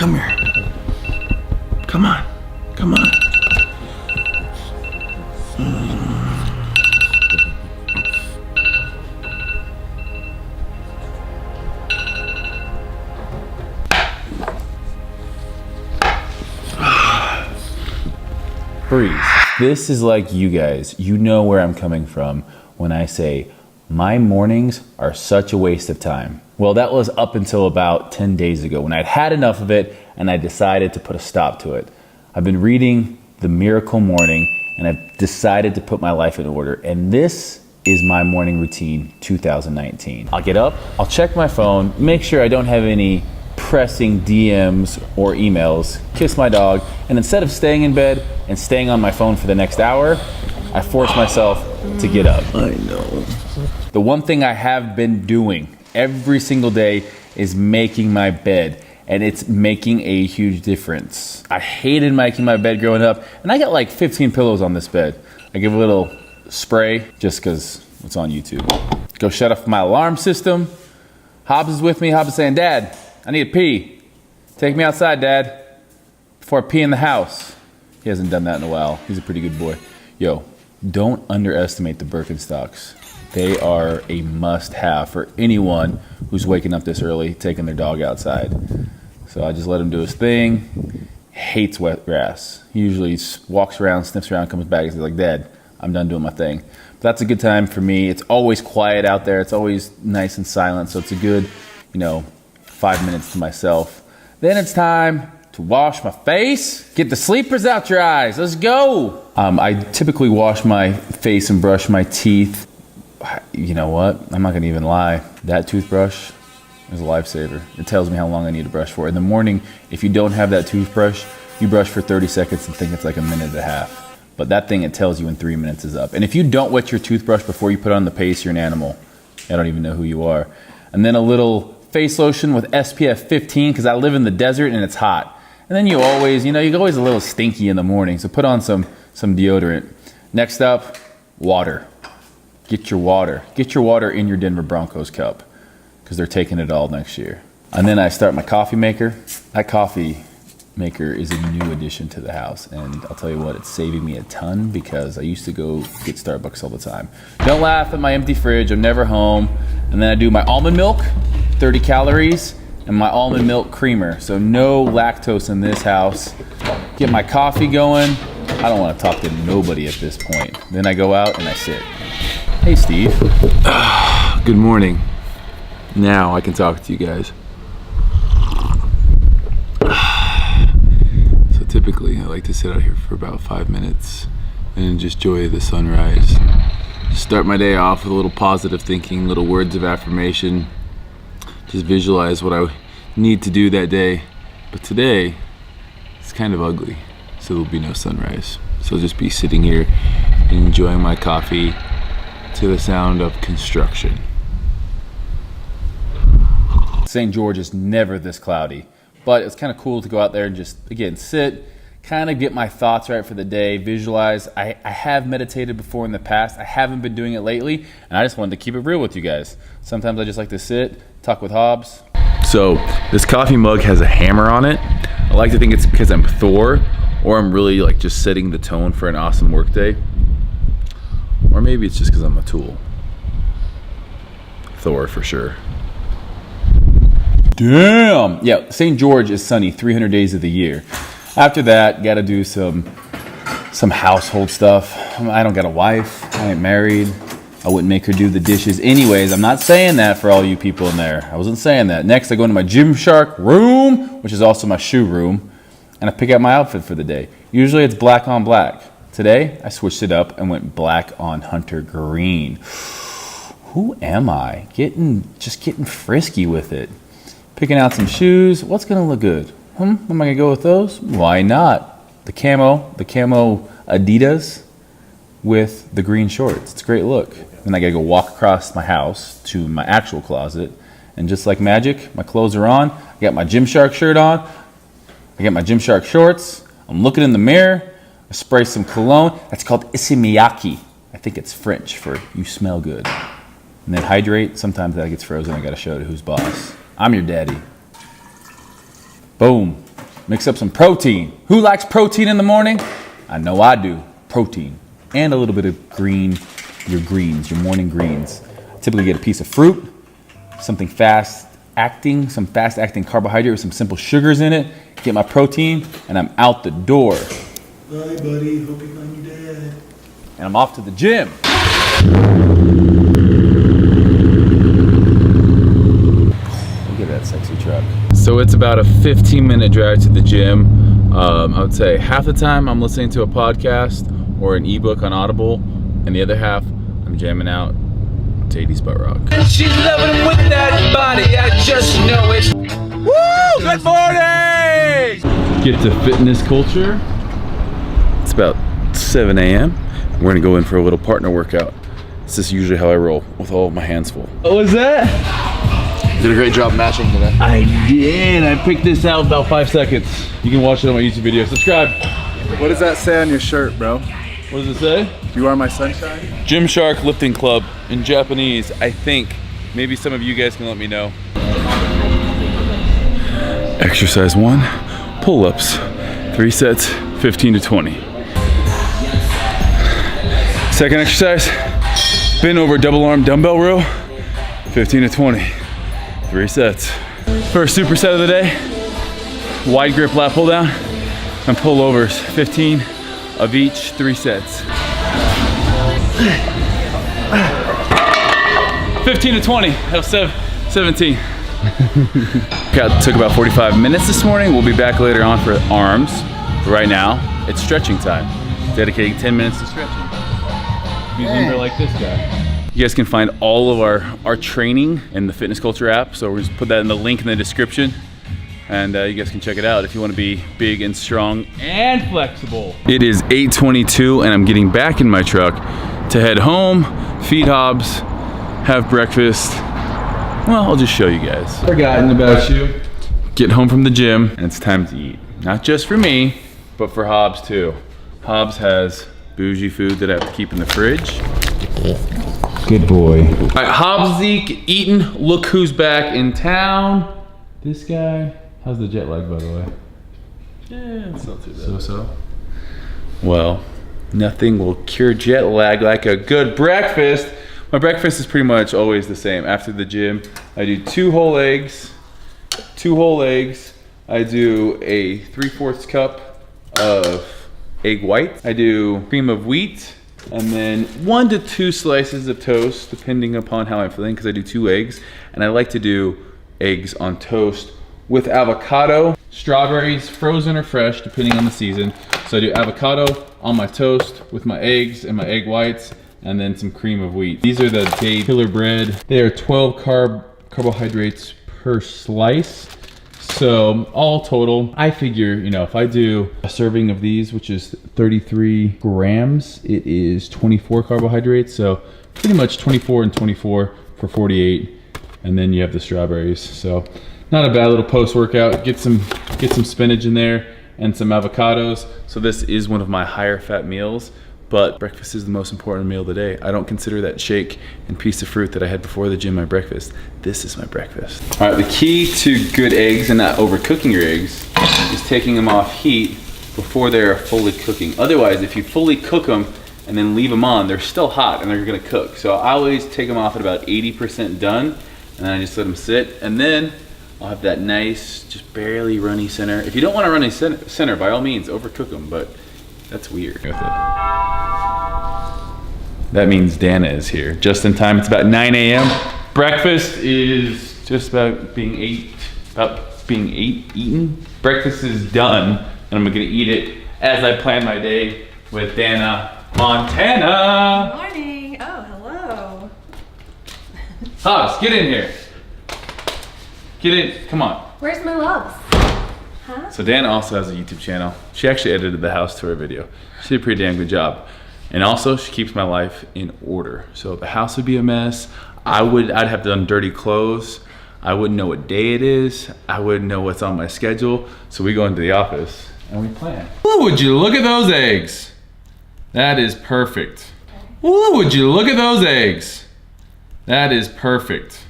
come here. Come on. Come on. Breeze. This is like you guys. You know where I'm coming from when I say my mornings are such a waste of time. Well, that was up until about 10 days ago when I'd had enough of it and I decided to put a stop to it. I've been reading The Miracle Morning and I've decided to put my life in order. And this is my morning routine 2019. I'll get up, I'll check my phone, make sure I don't have any pressing DMs or emails, kiss my dog, and instead of staying in bed and staying on my phone for the next hour, I force myself to get up. I know. The one thing I have been doing every single day is making my bed, and it's making a huge difference. I hated making my bed growing up, and I got like 15 pillows on this bed. I give a little spray just because it's on YouTube. Go shut off my alarm system. Hobbs is with me. Hobbs is saying, Dad, I need to pee. Take me outside, Dad, before I pee in the house. He hasn't done that in a while. He's a pretty good boy. Yo, don't underestimate the Birkenstocks. They are a must-have for anyone who's waking up this early, taking their dog outside. So I just let him do his thing. Hates wet grass. He usually walks around, sniffs around, comes back and says like, Dad, I'm done doing my thing. But that's a good time for me. It's always quiet out there. It's always nice and silent. So it's a good, 5 minutes to myself. Then it's time to wash my face. Get the sleepers out your eyes. Let's go. I typically wash my face and brush my teeth. You know what? I'm not gonna even lie. That toothbrush is a lifesaver. It tells me how long I need to brush for. In the morning, if you don't have that toothbrush, you brush for 30 seconds and think it's like a minute and a half. But that thing, it tells you when 3 minutes is up. And if you don't wet your toothbrush before you put on the paste, you're an animal. I don't even know who you are. And then a little face lotion with SPF 15 because I live in the desert and it's hot. And then you always, you're always a little stinky in the morning. So put on some deodorant. Next up, water. Get your water. Get your water in your Denver Broncos cup because they're taking it all next year. And then I start my coffee maker. That coffee maker is a new addition to the house. And I'll tell you what, it's saving me a ton because I used to go get Starbucks all the time. Don't laugh at my empty fridge. I'm never home. And then I do my almond milk, 30 calories, and my almond milk creamer. So no lactose in this house. Get my coffee going. I don't want to talk to nobody at this point. Then I go out and I sit. Hey, Steve. Good morning. Now I can talk to you guys. So typically I like to sit out here for about 5 minutes and just enjoy the sunrise. Start my day off with a little positive thinking, little words of affirmation. Just visualize what I need to do that day. But today, it's kind of ugly, so there'll be no sunrise. So I'll just be sitting here enjoying my coffee to the sound of construction. St. George is never this cloudy, but it's kind of cool to go out there and just, again, sit, kind of get my thoughts right for the day, visualize. I have meditated before in the past. I haven't been doing it lately, and I just wanted to keep it real with you guys. Sometimes I just like to sit, talk with Hobbs. So this coffee mug has a hammer on it. I like to think it's because I'm Thor, or I'm really like just setting the tone for an awesome work day. Or maybe it's just because I'm a tool. Thor for sure. Damn! Yeah, St. George is sunny 300 days of the year. After that, gotta do some household stuff. I don't got a wife. I ain't married. I wouldn't make her do the dishes anyways. I'm not saying that for all you people in there. I wasn't saying that. Next, I go into my Gymshark room, which is also my shoe room, and I pick out my outfit for the day. Usually it's black on black. Today, I switched it up and went black on hunter green. Who am I? Just getting frisky with it. Picking out some shoes. What's gonna look good? Am I gonna go with those? Why not? The camo Adidas with the green shorts. It's a great look. Then I gotta go walk across my house to my actual closet, and just like magic, my clothes are on. I got my Gymshark shirt on. I got my Gymshark shorts. I'm looking in the mirror. I spray some cologne. That's called Issey-Miyake. I think it's French for you smell good. And then hydrate. Sometimes that gets frozen. I gotta show it who's boss. I'm your daddy. Boom. Mix up some protein. Who likes protein in the morning? I know I do. Protein. And a little bit of your greens, your morning greens. I typically get a piece of fruit, some fast acting carbohydrate with some simple sugars in it, get my protein, and I'm out the door. Bye, buddy. Hope you find your dad. And I'm off to the gym. Look at that sexy truck. So it's about a 15-minute drive to the gym. I would say half the time I'm listening to a podcast or an ebook on Audible, and the other half I'm jamming out to 80s butt rock. And she's loving with that body, I just know it. Woo! Good morning! Get to fitness culture. It's about 7 a.m. We're gonna go in for a little partner workout. This is usually how I roll, with all of my hands full. What was that? You did a great job matching today. I did. I picked this out in about 5 seconds. You can watch it on my YouTube video. Subscribe. What does that say on your shirt, bro? What does it say? You are my sunshine? Gymshark Lifting Club in Japanese, I think. Maybe some of you guys can let me know. Exercise 1, pull-ups. 3 sets, 15 to 20. Second exercise, bend over double arm dumbbell row, 15 to 20. 3 sets. First superset of the day, wide grip lat pull down and pullovers, 15 of each, 3 sets. 15 to 20, that was 17. Took about 45 minutes this morning. We'll be back later on for arms. But right now, it's stretching time. Dedicating 10 minutes to stretching. Be limber like this guy. You guys can find all of our training in the Fitness Culture app. So we'll just put that in the link in the description. And you guys can check it out if you want to be big and strong and flexible. It is 8:22 and I'm getting back in my truck to head home, feed Hobbs, have breakfast. Well, I'll just show you guys. Forgotten about you. Get home from the gym and it's time to eat. Not just for me, but for Hobbs too. Hobbs has bougie food that I have to keep in the fridge. Good boy. All right, Hobbs, Zeke, eaten. Look who's back in town. This guy. How's the jet lag, by the way? Yeah, it's not too bad. So. Well, nothing will cure jet lag like a good breakfast. My breakfast is pretty much always the same. After the gym, I do 2 whole eggs. I do a 3/4 cup of egg white. I do cream of wheat, and then 1 to 2 slices of toast, depending upon how I'm feeling, because I do 2 eggs. And I like to do eggs on toast with avocado, strawberries, frozen or fresh, depending on the season. So I do avocado on my toast with my eggs and my egg whites, and then some cream of wheat. These are the Day Killer Bread. They are 12 carbohydrates per slice. So all total, I figure, if I do a serving of these, which is 33 grams, it is 24 carbohydrates. So pretty much 24 and 24 for 48. And then you have the strawberries. So not a bad little post-workout. Get some spinach in there and some avocados. So this is one of my higher fat meals, but breakfast is the most important meal of the day. I don't consider that shake and piece of fruit that I had before the gym my breakfast. This is my breakfast. All right, the key to good eggs and not overcooking your eggs is taking them off heat before they are fully cooking. Otherwise, if you fully cook them and then leave them on, they're still hot and they're gonna cook. So I always take them off at about 80% done, and then I just let them sit, and then I'll have that nice, just barely runny center. If you don't want a runny center, by all means, overcook them, but that's weird. That means Dana is here, just in time. It's about 9 a.m. Breakfast is just about being eaten. Breakfast is done, and I'm gonna eat it as I plan my day with Dana Montana. Good morning. Oh, hello. Hobbs, get in here. Get in, come on. Where's my loves? Huh? So Dana also has a YouTube channel. She actually edited the house tour video. She did a pretty damn good job. And also, she keeps my life in order. So the house would be a mess. I'd have done dirty clothes. I wouldn't know what day it is. I wouldn't know what's on my schedule. So we go into the office and we plan. Ooh, would you look at those eggs? That is perfect. Ooh, would you look at those eggs? That is perfect.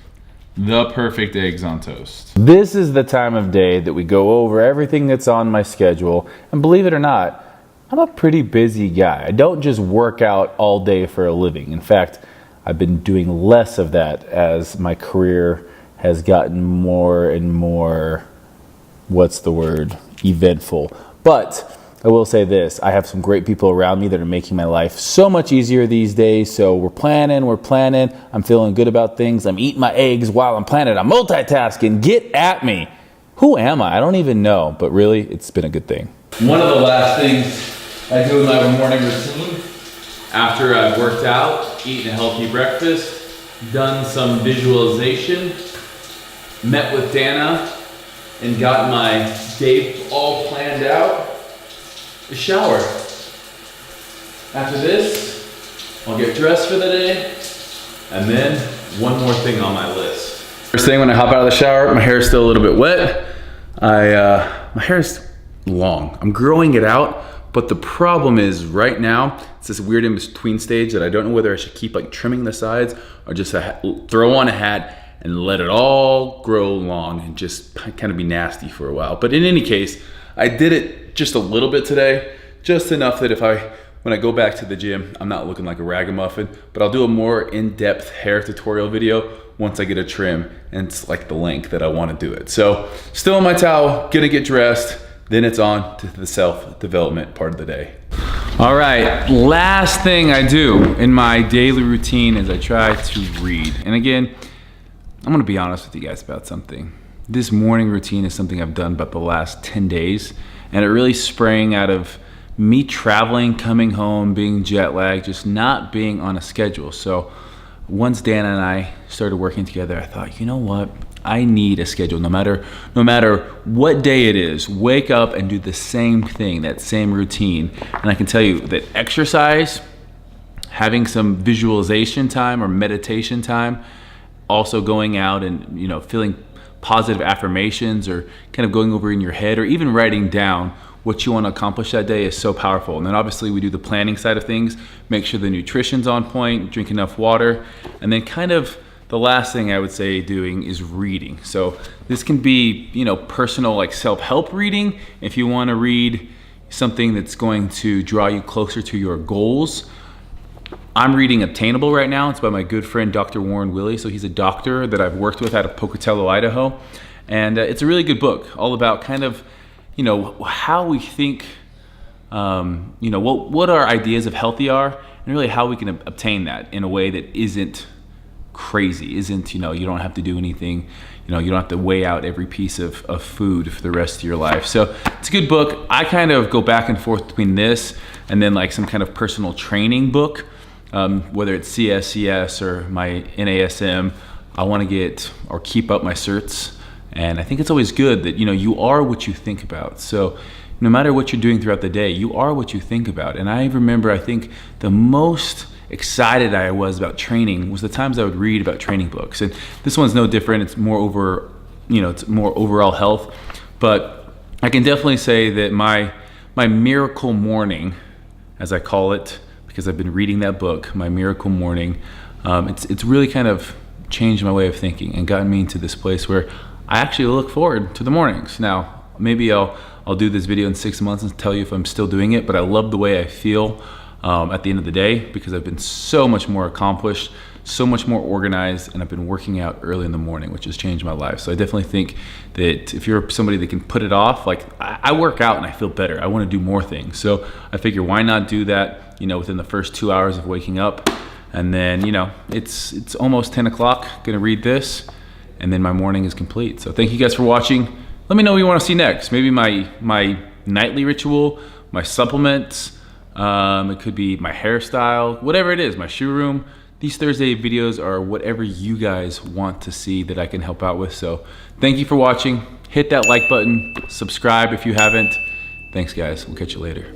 the perfect eggs on toast. This is the time of day that we go over everything that's on my schedule. And believe it or not, I'm a pretty busy guy. I don't just work out all day for a living. In fact, I've been doing less of that as my career has gotten more and more, eventful. But I will say this, I have some great people around me that are making my life so much easier these days. So we're planning. I'm feeling good about things. I'm eating my eggs while I'm planning. I'm multitasking. Get at me. Who am I? I don't even know, but really, it's been a good thing. One of the last things I do in my morning routine, after I've worked out, eaten a healthy breakfast, done some visualization, met with Dana, and got my day all planned out, a shower. After this, I'll get dressed for the day, and then one more thing on my list. First thing when I hop out of the shower, my hair is still a little bit wet. My hair is long. I'm growing it out, but the problem is right now, it's this weird in-between stage that I don't know whether I should keep like trimming the sides or just throw on a hat and let it all grow long and just kind of be nasty for a while. But in any case, I did it just a little bit today, just enough that when I go back to the gym, I'm not looking like a ragamuffin, but I'll do a more in-depth hair tutorial video once I get a trim and it's like the length that I want to do it. So still in my towel, gonna get dressed, then it's on to the self-development part of the day. All right, last thing I do in my daily routine is I try to read. And again, I'm gonna be honest with you guys about something. This morning routine is something I've done about the last 10 days, and it really sprang out of me traveling, coming home, being jet lagged, just not being on a schedule. So once Dana and I started working together, I thought, you know what? I need a schedule. No matter what day it is, wake up and do the same thing, that same routine. And I can tell you that exercise, having some visualization time or meditation time, also going out and feeling positive affirmations or kind of going over in your head or even writing down what you want to accomplish that day is so powerful. And then obviously we do the planning side of things, make sure the nutrition's on point, drink enough water, and then kind of the last thing I would say doing is reading. So this can be, personal like self-help reading. If you want to read something that's going to draw you closer to your goals. I'm reading Obtainable right now. It's by my good friend, Dr. Warren Willie. So he's a doctor that I've worked with out of Pocatello, Idaho. And it's a really good book, all about kind of, how we think, what our ideas of healthy are, and really how we can obtain that in a way that isn't crazy, you don't have to do anything, you don't have to weigh out every piece of food for the rest of your life. So it's a good book. I kind of go back and forth between this and then like some kind of personal training book. Whether it's CSCS or my NASM, I want to get or keep up my certs. And I think it's always good that, you are what you think about. So no matter what you're doing throughout the day, you are what you think about. And I remember, I think the most excited I was about training was the times I would read about training books. And this one's no different. It's more it's more overall health. But I can definitely say that my miracle morning, as I call it, because I've been reading that book, My Miracle Morning, it's really kind of changed my way of thinking and gotten me into this place where I actually look forward to the mornings. Now, maybe I'll do this video in 6 months and tell you if I'm still doing it, but I love the way I feel at the end of the day because I've been so much more accomplished, so much more organized, and I've been working out early in the morning, which has changed my life. So I definitely think that if you're somebody that can put it off, like I work out and I feel better. I want to do more things. So I figure why not do that, within the first 2 hours of waking up. And then, it's almost 10 o'clock, gonna read this, and then my morning is complete. So thank you guys for watching. Let me know what you want to see next. Maybe my nightly ritual, my supplements, it could be my hairstyle, whatever it is, my shoe room. These Thursday videos are whatever you guys want to see that I can help out with. So thank you for watching. Hit that like button, subscribe if you haven't. Thanks guys, we'll catch you later.